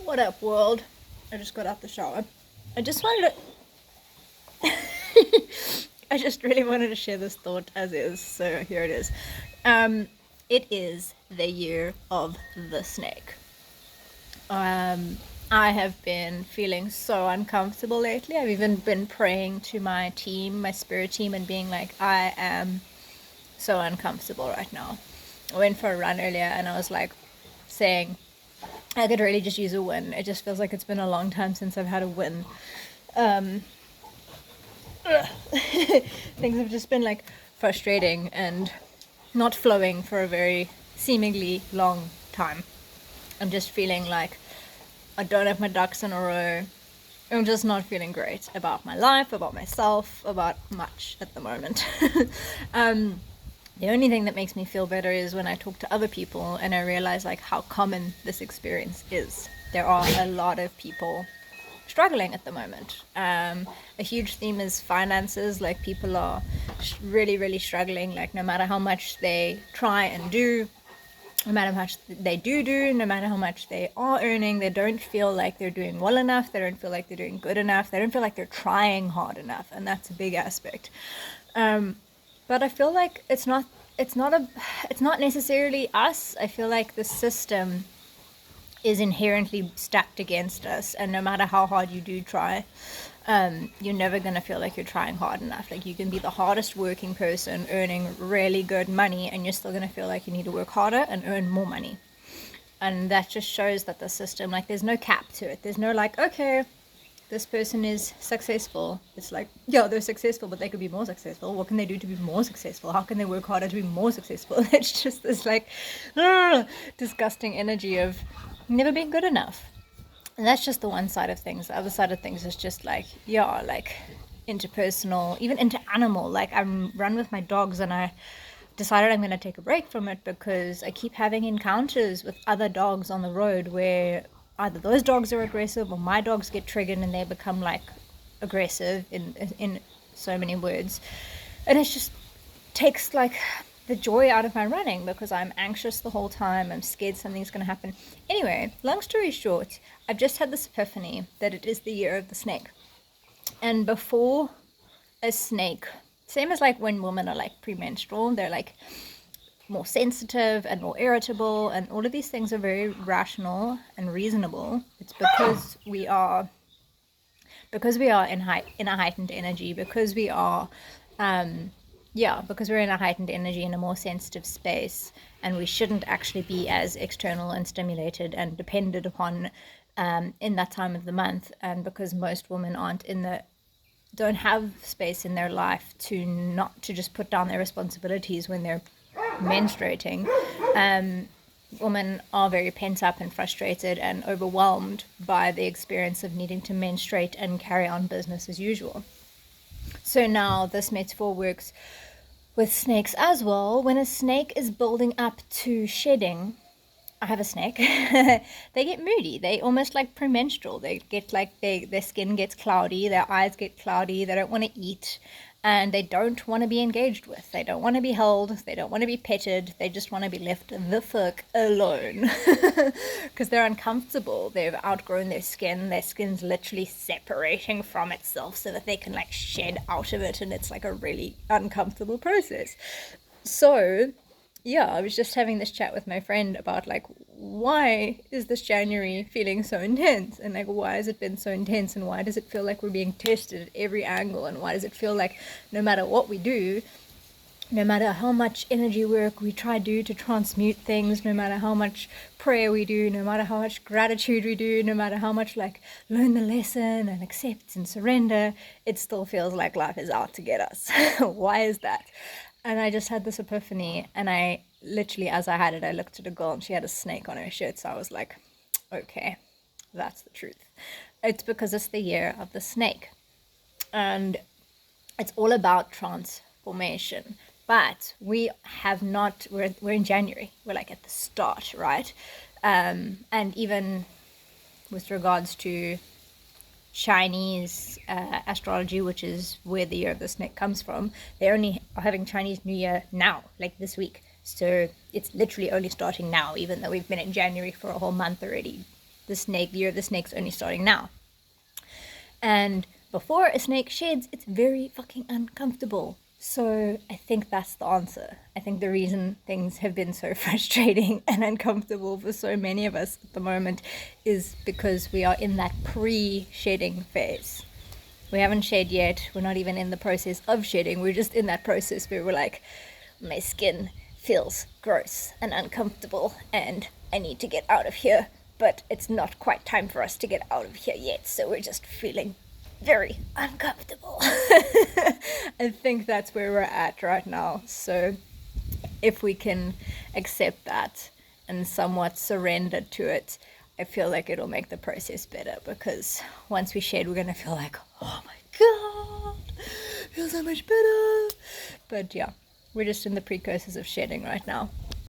What up, world? I just got out the shower. I just wanted to. I just really wanted to share this thought as is, so here it is. It is the year of the snake. I have been feeling so uncomfortable lately. I've even been praying to my team, my spirit team, and being like, I am so uncomfortable right now. I went for a run earlier and I was like saying, I could really just use a win. It just feels like it's been a long time since I've had a win. Things have just been like frustrating and not flowing for a very seemingly long time. I'm just feeling like I don't have my ducks in a row. I'm just not feeling great about my life, about myself, about much at the moment. The only thing that makes me feel better is when I talk to other people and I realize like how common this experience is. There are a lot of people struggling at the moment. A huge theme is finances. Like people are really, really struggling. Like no matter how much they try and do, no matter how much they do, no matter how much they are earning, they don't feel like they're doing well enough. They don't feel like they're doing good enough. They don't feel like they're trying hard enough, and that's a big aspect. But I feel like it's not necessarily us. I feel like the system is inherently stacked against us, and no matter how hard you do try, you're never going to feel like you're trying hard enough. Like you can be the hardest working person earning really good money and you're still going to feel like you need to work harder and earn more money. And that just shows that the system, like there's no cap to it. There's no like, okay, this person is successful. It's like, yeah, they're successful, but they could be more successful. What can they do to be more successful? How can they work harder to be more successful? It's just this like disgusting energy of never being good enough. And that's just the one side of things. The other side of things is just like, yeah, like interpersonal, even into animal. Like I run with my dogs and I decided I'm going to take a break from it because I keep having encounters with other dogs on the road where either those dogs are aggressive or my dogs get triggered and they become like aggressive in so many words. And it just takes like the joy out of my running because I'm anxious the whole time. I'm scared something's going to happen. Anyway, long story short, I've just had this epiphany that it is the year of the snake. And before a snake, same as like when women are like premenstrual, they're like more sensitive and more irritable, and all of these things are very rational and reasonable. It's because we are in a heightened energy, because we are because we're in a heightened energy, in a more sensitive space, and we shouldn't actually be as external and stimulated and dependent upon in that time of the month. And because most women don't have space in their life to just put down their responsibilities when they're menstruating, women are very pent up and frustrated and overwhelmed by the experience of needing to menstruate and carry on business as usual. So now this metaphor works with snakes as well. When a snake is building up to shedding, I have a snake, they get moody. They almost like premenstrual. They get like their skin gets cloudy, their eyes get cloudy, they don't want to eat, and they don't want to be engaged with. They don't want to be held. They don't want to be petted. They just want to be left the fuck alone because they're uncomfortable. They've outgrown their skin. Their skin's literally separating from itself so that they can like shed out of it, and it's like a really uncomfortable process. So yeah, I was just having this chat with my friend about like, why is this January feeling so intense, and like why has it been so intense, and why does it feel like we're being tested at every angle, and why does it feel like no matter what we do, no matter how much energy work we try to do to transmute things, no matter how much prayer we do, no matter how much gratitude we do, no matter how much like learn the lesson and accept and surrender, it still feels like life is out to get us. Why is that? And I just had this epiphany, and I literally, as I had it, I looked at a girl and she had a snake on her shirt. So I was like, okay, that's the truth. It's because it's the year of the snake. And it's all about transformation. But we're in January. We're like at the start, right? And even with regards to Chinese astrology, which is where the year of the snake comes from, they only are having Chinese New Year now, like this week. So it's literally only starting now, even though we've been in January for a whole month already. the year of the snake's only starting now. And before a snake sheds, it's very fucking uncomfortable. So I think that's the answer. I think the reason things have been so frustrating and uncomfortable for so many of us at the moment is because we are in that pre-shedding phase. We haven't shed yet. We're not even in the process of shedding. We're just in that process where we're like, my skin feels gross and uncomfortable and I need to get out of here. But it's not quite time for us to get out of here yet. So we're just feeling very uncomfortable. I think that's where we're at right now. So if we can accept that and somewhat surrender to it, I feel like it'll make the process better, because once we shed, we're gonna feel like, oh my god, feels so much better. But yeah, we're just in the precursors of shedding right now.